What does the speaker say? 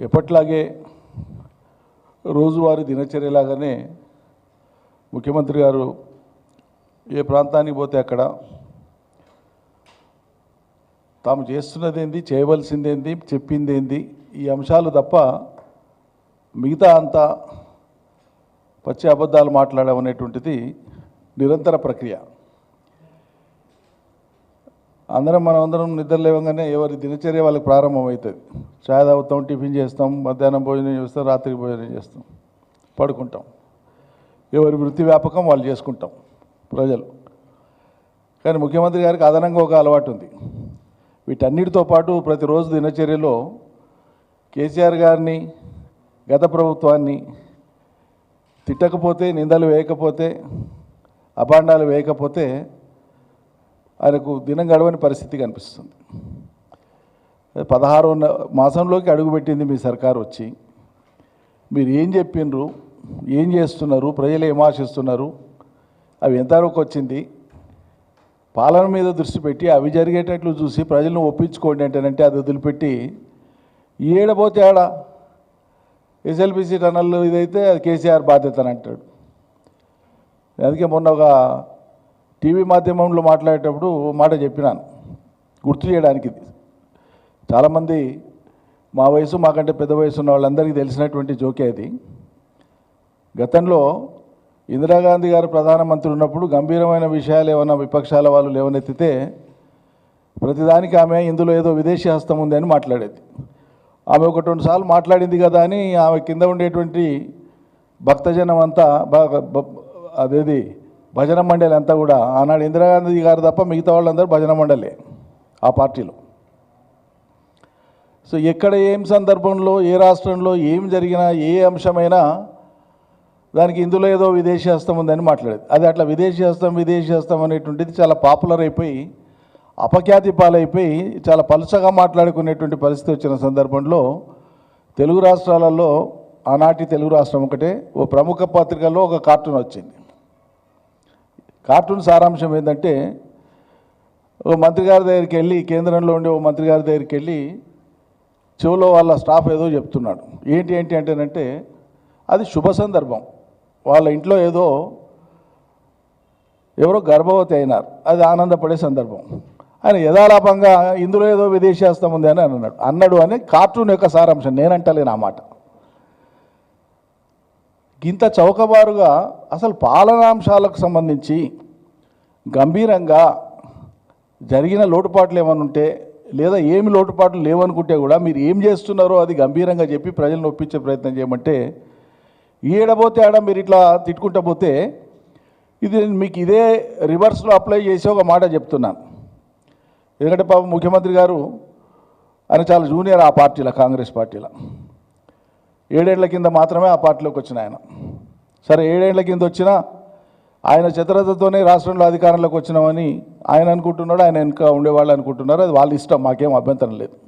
ఎప్పట్లాగే రోజువారీ దినచర్యలాగానే ముఖ్యమంత్రి గారు ఏ ప్రాంతానికి పోతే అక్కడ తాము చేస్తున్నదేంది, చేయవలసిందేంది, చెప్పిందేంది ఈ అంశాలు తప్ప మిగతా అంతా పచ్చి అబద్ధాలు మాట్లాడడం అనేటువంటిది నిరంతర ప్రక్రియ. మనమందరం నిద్ర లేవగానే ఎవరి దినచర్య వాళ్ళకి ప్రారంభమవుతుంది. చాయ్ తాగుతాం, టిఫిన్ చేస్తాం, మధ్యాహ్నం భోజనం చేస్తాం, రాత్రికి భోజనం చేస్తాం, పడుకుంటాం. ఎవరి వృత్తి వ్యాపకం వాళ్ళు చేసుకుంటాం ప్రజలు. కానీ ముఖ్యమంత్రి గారికి అదనంగా ఒక అలవాటు ఉంది. వీటన్నిటితో పాటు ప్రతిరోజు దినచర్యలో కేసీఆర్ గారిని, గత ప్రభుత్వాన్ని తిట్టకపోతే, నిందలు వేయకపోతే, అభాండాలు వేయకపోతే ఆయనకు దినం గడవని పరిస్థితి కనిపిస్తుంది. 16వ మాసంలోకి అడుగుపెట్టింది మీ సర్కారు వచ్చి. మీరు ఏం చెప్పిండ్రు, ఏం చేస్తున్నారు, ప్రజలు ఏం ఆశిస్తున్నారు, అవి ఎంతవరకు వచ్చింది, పాలన మీద దృష్టి పెట్టి అవి జరిగేటట్లు చూసి ప్రజలను ఒప్పించుకోండి అంటేనంటే అది వదిలిపెట్టి ఏడపోతే ఆడ ఎస్ఎల్బిసి టనల్ ఇదైతే అది కేసీఆర్ బాధ్యత అని అంటాడు. అందుకే మొన్న ఒక టీవీ మాధ్యమంలో మాట్లాడేటప్పుడు మాట చెప్పినాను గుర్తు చేయడానికి. చాలామంది మా వయసు, మాకంటే పెద్ద వయసు ఉన్న వాళ్ళందరికీ తెలిసినటువంటి జోకే అది. గతంలో ఇందిరాగాంధీ గారు ప్రధానమంత్రి ఉన్నప్పుడు గంభీరమైన విషయాలు ఏమైనా విపక్షాల వాళ్ళు లేవనెత్తితే ప్రతిదానికి ఆమె ఇందులో ఏదో విదేశీ హస్తం ఉంది అని మాట్లాడేది. ఆమె 1-2 సార్లు మాట్లాడింది కదా అని ఆమె కింద ఉండేటువంటి భక్తజనం అంతా అదేది భజన మండలి అంతా కూడా ఆనాడు ఇందిరాగాంధీ గారు తప్ప మిగతా వాళ్ళందరూ భజన మండలే ఆ పార్టీలో. సో ఎక్కడ ఏం సందర్భంలో, ఏ రాష్ట్రంలో ఏం జరిగినా, ఏ అంశమైనా దానికి ఇందులో ఏదో విదేశీ హస్తం ఉందని మాట్లాడేది. అది అట్లా విదేశీ హస్తం అనేటువంటిది చాలా పాపులర్ అయిపోయి, అపఖ్యాతి పాలైపోయి, చాలా పలుచగా మాట్లాడుకునేటువంటి పరిస్థితి వచ్చిన సందర్భంలో తెలుగు రాష్ట్రాలలో ఆనాటి తెలుగు రాష్ట్రం ఒకటే ఓ ప్రముఖ పత్రికల్లో ఒక కార్టూన్ వచ్చింది. కార్టూన్ సారాంశం ఏంటంటే, ఓ మంత్రి గారి దగ్గరికి వెళ్ళి, కేంద్రంలో ఉండే ఓ మంత్రి గారి దగ్గరికి వెళ్ళి చెవులో వాళ్ళ స్టాఫ్ ఏదో చెప్తున్నాడు. ఏంటి అంటేనంటే అది శుభ సందర్భం, వాళ్ళ ఇంట్లో ఎవరో గర్భవతి అయినారు, అది ఆనందపడే సందర్భం. ఆయన యథాలాపంగా ఇందులో ఏదో విదేశీ హస్తం ఉంది అని అన్నాడు అని కార్టూన్ యొక్క సారాంశం. నేనంటలేను ఆ మాట. ఇంత చౌకబారుగా అసలు పాలనాంశాలకు సంబంధించి గంభీరంగా జరిగిన లోటుపాట్లు ఏమైనా ఉంటే, లేదా ఏమి లోటుపాట్లు లేవనుకుంటే కూడా మీరు ఏం చేస్తున్నారో అది గంభీరంగా చెప్పి ప్రజలను ఒప్పించే ప్రయత్నం చేయమంటే ఏడబోతే ఆడ మీరు ఇట్లా తిట్టుకుంటా పోతే ఇది మీకు ఇదే రివర్స్లో అప్లై చేసి ఒక మాట చెప్తున్నాను. ఎందుకంటే పాపం ముఖ్యమంత్రి గారు ఆయన చాలా జూనియర్ ఆ పార్టీలో, కాంగ్రెస్ పార్టీలో. 7 ఏళ్ల కింద మాత్రమే ఆ పార్టీలోకి వచ్చిన ఆయన. సరే, 7 ఏళ్ల కింద వచ్చినా ఆయన చతురతతోనే రాష్ట్రంలో అధికారంలోకి వచ్చినామని ఆయన అనుకుంటున్నాడు, ఆయన వెనుక ఉండేవాళ్ళు అనుకుంటున్నారు. అది వాళ్ళ ఇష్టం, మాకేం అభ్యంతరం లేదు.